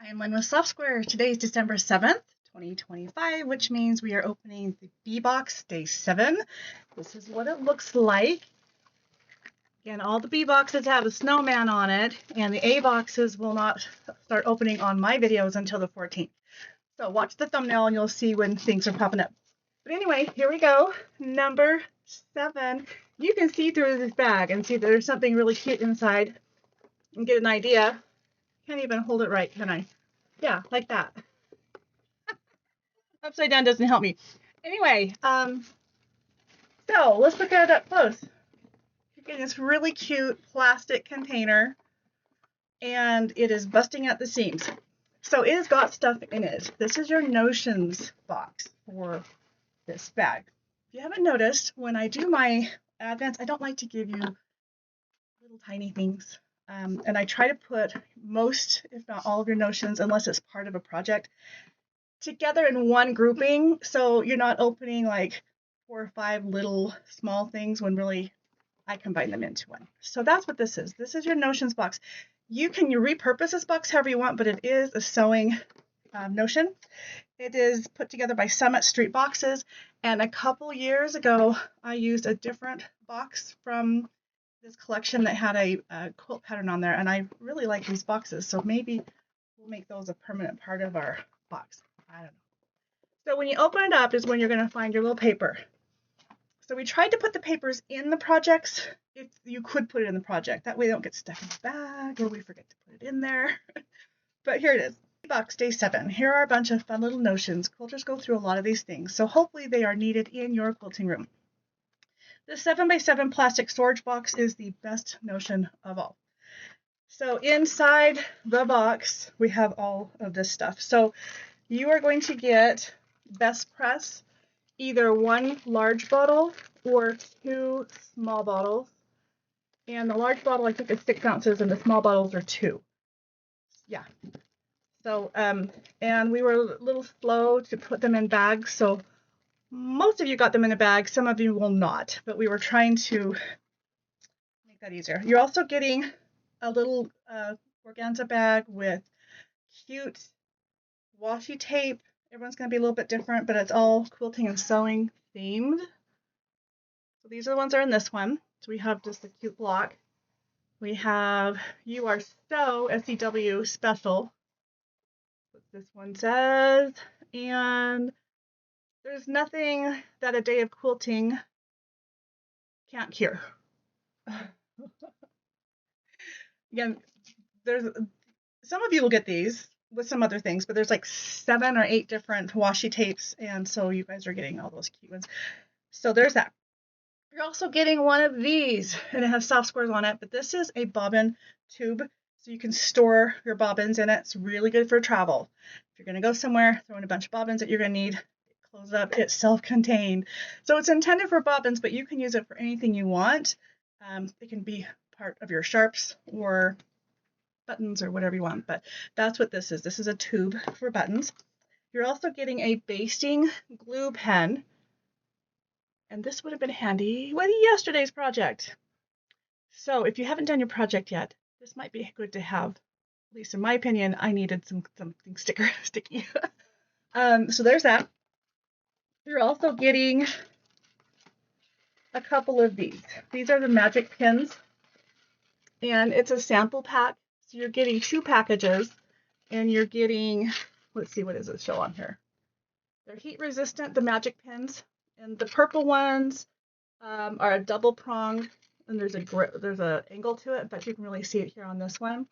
I am Lynne with Softsquares. Today is December 7th, 2025, which means we are opening the B box day 7. This is what it looks like. Again, all the B boxes have a snowman on it, and the A boxes will not start opening on my videos until the 14th. So watch the thumbnail and you'll see when things are popping up. But anyway, here we go. Number 7. You can see through this bag and see that there's something really cute inside and get an idea. Can't even hold it right, can I? Yeah, like that. Upside down doesn't help me. Anyway, so let's look at it up close. You're getting this really cute plastic container, and it is busting at the seams. So it has got stuff in it. This is your Notions box for this bag. If you haven't noticed, when I do my advents, I don't like to give you little tiny things. And I try to put most, if not all of your Notions, unless it's part of a project, together in one grouping, so you're not opening like 4 or 5 little small things when really I combine them into one. So that's what this is. This is your Notions box. You can repurpose this box however you want, but it is a sewing Notion. It is put together by Summit Street Boxes, and a couple years ago I used a different box from this collection that had a quilt pattern on there, and I really like these boxes, so maybe we'll make those a permanent part of our box. I don't know. So when you open it up is when you're going to find your little paper. So we tried to put the papers in the projects if you could put it in the project. That way they don't get stuck in the bag or we forget to put it in there. But here it is. Box day 7. Here are a bunch of fun little notions. Quilters go through a lot of these things, so hopefully they are needed in your quilting room. The 7x7 plastic storage box is the best notion of all. So inside the box we have all of this stuff. So you are going to get best press, either 1 large bottle or 2 small bottles. And the large bottle I think is 6 ounces and the small bottles are 2. Yeah. So, and we were a little slow to put them in bags. So most of you got them in a bag. Some of you will not, but we were trying to make that easier. You're also getting a little organza bag with cute washi tape. Everyone's going to be a little bit different, but it's all quilting and sewing themed. So these are the ones that are in this one. So we have just a cute block. We have You Are So SEW Special. What this one says. And there's nothing that a day of quilting can't cure. Again, there's some of you will get these with some other things, but there's like 7 or 8 different washi tapes, and so you guys are getting all those cute ones. So there's that. You're also getting one of these, and it has soft squares on it, but this is a bobbin tube, so you can store your bobbins in it. It's really good for travel. If you're going to go somewhere, throw in a bunch of bobbins that you're going to need, close it up, it's self-contained. So it's intended for bobbins, but you can use it for anything you want. It can be part of your sharps or buttons or whatever you want, but that's what this is. This is a tube for buttons. You're also getting a basting glue pen, and this would have been handy with yesterday's project. So if you haven't done your project yet, this might be good to have. At least in my opinion, I needed something sticky. So there's that. You're also getting a couple of these. These are the magic pins, and it's a sample pack. So you're getting 2 packages, and you're getting, let's see, what does it show on here? They're heat resistant, the magic pins, and the purple ones are a double pronged, and there's a angle to it, but you can really see it here on this one.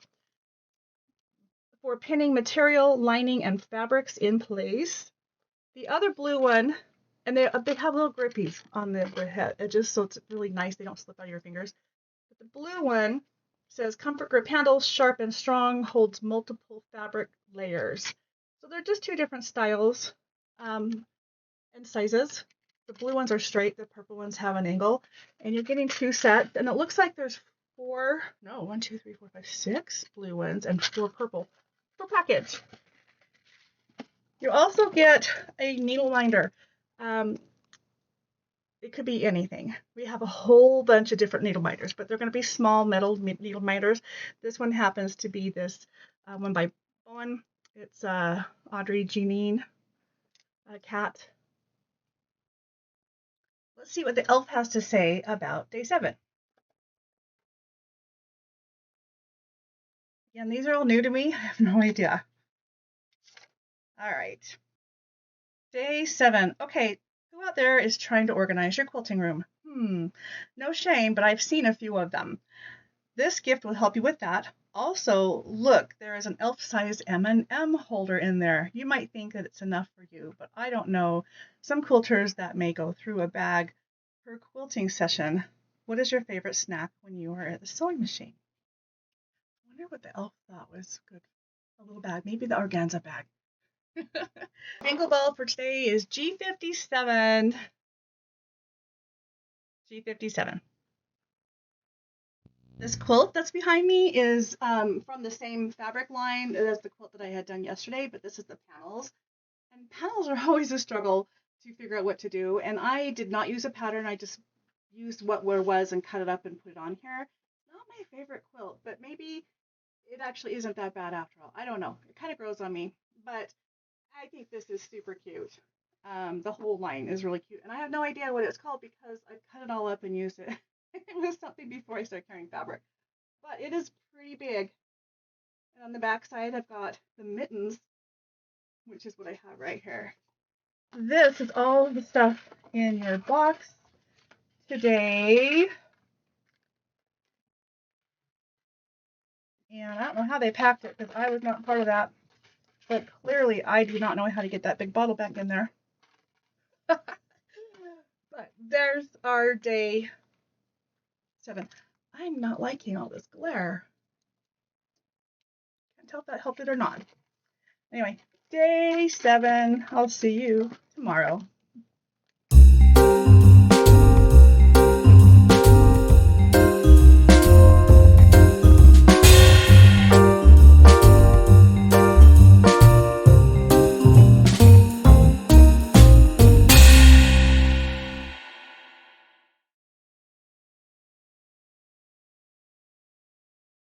For pinning material, lining, and fabrics in place. The other blue one, and they have little grippies on the head edges, so it's really nice. They don't slip out of your fingers. But the blue one says comfort grip handle, sharp and strong, holds multiple fabric layers. So they're just 2 different styles and sizes. The blue ones are straight, the purple ones have an angle, and you're getting 2 sets, and it looks like there's 6 blue ones and 4 purple per package. You also get a needle minder. It could be anything. We have a whole bunch of different needle minders, but they're going to be small metal needle minders. This one happens to be this one by Bowen. It's Audrey Jeanine, a cat. Let's see what the elf has to say about day 7. Again, these are all new to me. I have no idea. All right. Day 7. Okay, who out there is trying to organize your quilting room? No shame, but I've seen a few of them. This gift will help you with that. Also, look, there is an elf-sized M&M holder in there. You might think that it's enough for you, but I don't know. Some quilters that may go through a bag per quilting session. What is your favorite snack when you are at the sewing machine? I wonder what the elf thought was good. A little bag, maybe the organza bag. Bingo ball for today is G57. G57. This quilt that's behind me is from the same fabric line as the quilt that I had done yesterday, but this is the panels. And panels are always a struggle to figure out what to do. And I did not use a pattern. I just used what was and cut it up and put it on here. Not my favorite quilt, but maybe it actually isn't that bad after all. I don't know. It kind of grows on me, but I think this is super cute. The whole line is really cute. And I have no idea what it's called because I cut it all up and used it. It was something before I started carrying fabric. But it is pretty big. And on the back side, I've got the mittens, which is what I have right here. This is all of the stuff in your box today. And I don't know how they packed it because I was not part of that. But clearly, I do not know how to get that big bottle back in there. But there's our day 7. I'm not liking all this glare. Can't tell if that helped it or not. Anyway, day 7. I'll see you tomorrow.